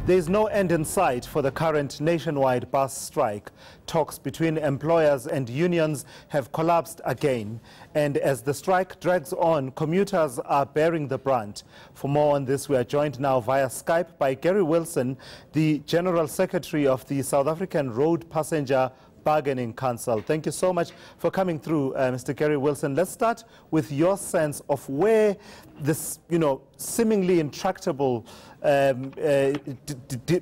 There is no end in sight for the current nationwide bus strike. Talks between employers and unions have collapsed again. And as the strike drags on, commuters are bearing the brunt. For more on this, we are joined now via Skype by Gary Wilson, the General Secretary of the South African Road Passenger Bargaining Council. Thank you so much for coming through, Mr. Gary Wilson. Let's start with your sense of where this, seemingly intractable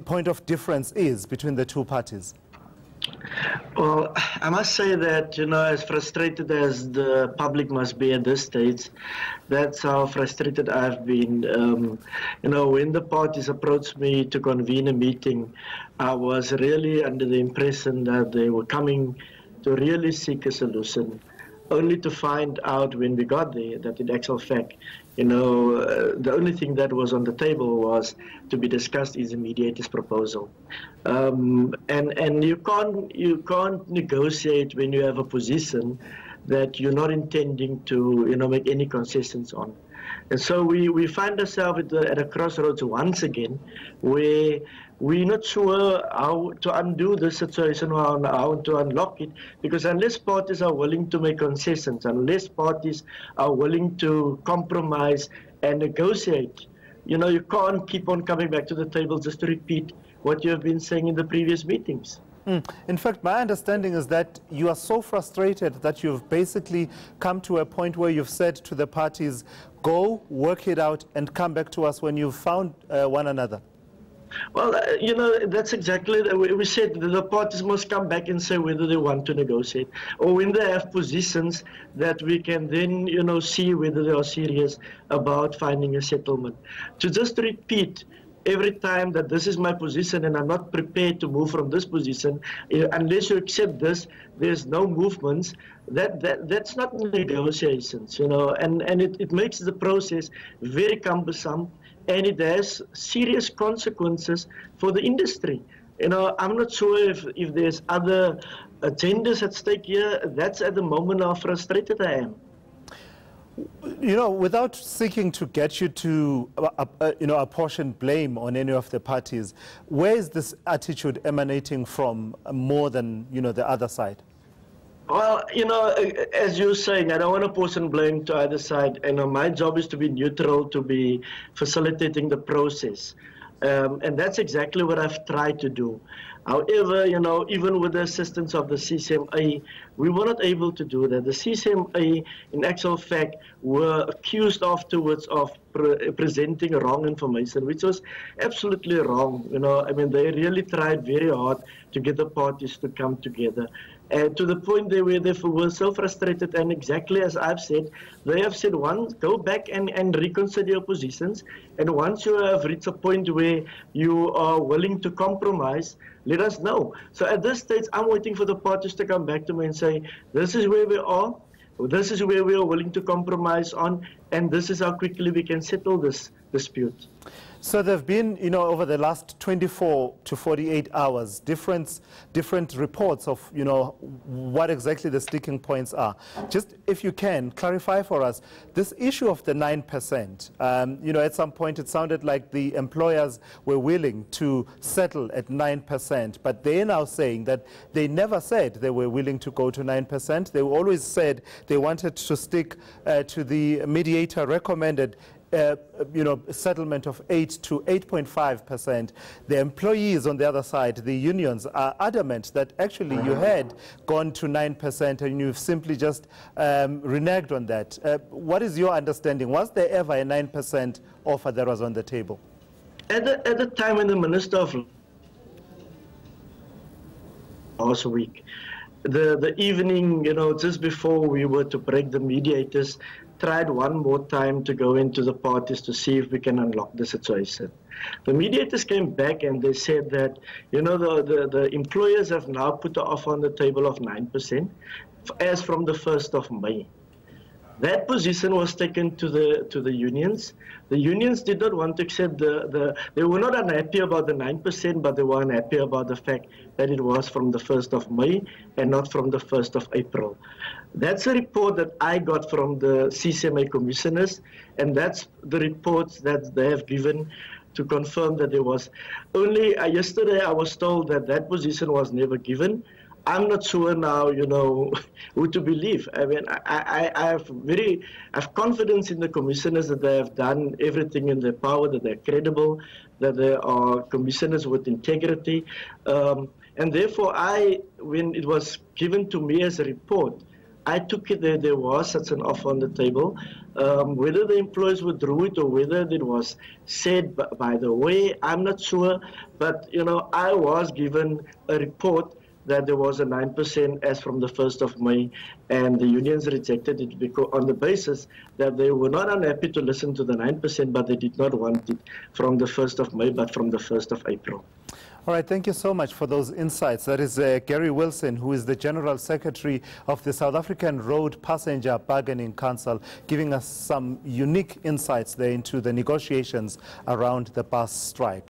point of difference is between the two parties. Well, I must say that, as frustrated as the public must be at this stage, that's how frustrated I've been. When the parties approached me to convene a meeting, I was really under the impression that they were coming to really seek a solution, only to find out when we got there that in actual fact, the only thing that was on the table was to be discussed is a mediator's proposal. And you can't negotiate when you have a position that you're not intending to make any concessions on. And so we find ourselves at a crossroads once again, where we're not sure how to undo the situation or how to unlock it, because unless parties are willing to make concessions, unless parties are willing to compromise and negotiate, you can't keep on coming back to the table just to repeat what you have been saying in the previous meetings. In fact, my understanding is that you are so frustrated that you've basically come to a point where you've said to the parties, go, work it out, and come back to us when you've found one another. Well, that's exactly, we said that the parties must come back and say whether they want to negotiate, or when they have positions that we can then, see whether they are serious about finding a settlement. To just repeat every time that this is my position and I'm not prepared to move from this position, unless you accept this, there's no movements, that's not negotiations, and it makes the process very cumbersome, and it has serious consequences for the industry. I'm not sure if there's other agendas at stake here. That's at the moment how frustrated I am. Without seeking to get you to, apportion blame on any of the parties, where is this attitude emanating from more than, the other side? Well, as you're saying, I don't want to portion blame to either side. My job is to be neutral, to be facilitating the process. And that's exactly what I've tried to do. However, even with the assistance of the CCMA, we were not able to do that. The CCMA, in actual fact, were accused afterwards of presenting wrong information, which was absolutely wrong. They really tried very hard to get the parties to come together. And to the point they were so frustrated, and exactly as I've said, they have said, go back and reconsider your positions, and once you have reached a point where you are willing to compromise, let us know. So at this stage, I'm waiting for the parties to come back to me and say, this is where we are, this is where we are willing to compromise on, and this is how quickly we can settle this dispute. So there have been, over the last 24 to 48 hours, different reports of, what exactly the sticking points are. Just, if you can, clarify for us, this issue of the 9%, at some point it sounded like the employers were willing to settle at 9%, but they're now saying that they never said they were willing to go to 9%. They always said they wanted to stick to the mediator recommended settlement of 8 to 8.5%. The employees on the other side, the unions, are adamant that actually you had gone to 9% and you've simply just reneged on that. What is your understanding? Was there ever a 9% offer that was on the table? At the time when the Minister of last week, the evening, just before we were to break, the mediators tried one more time to go into the parties to see if we can unlock the situation. The mediators came back and they said that, the employers have now put the offer on the table of 9% as from the 1st of May. That position was taken to the unions. The unions did not want to accept they were not unhappy about the 9%, but they were unhappy about the fact that it was from the 1st of May and not from the 1st of April. That's a report that I got from the CCMA commissioners, and that's the reports that they have given to confirm that there was only, yesterday I was told that that position was never given. I'm not sure now, you know, who to believe. I mean, I have confidence in the commissioners that they have done everything in their power, that they're credible, that they are commissioners with integrity. And therefore, when it was given to me as a report, I took it that there was such an offer on the table. Whether the employees withdrew it or whether it was said by the way, I'm not sure. But, you know, I was given a report that there was a 9% as from the 1st of May, and the unions rejected it because, on the basis that they were not unhappy to listen to the 9%, but they did not want it from the 1st of May, but from the 1st of April. All right, thank you so much for those insights. That is Gary Wilson, who is the General Secretary of the South African Road Passenger Bargaining Council, giving us some unique insights there into the negotiations around the bus strike.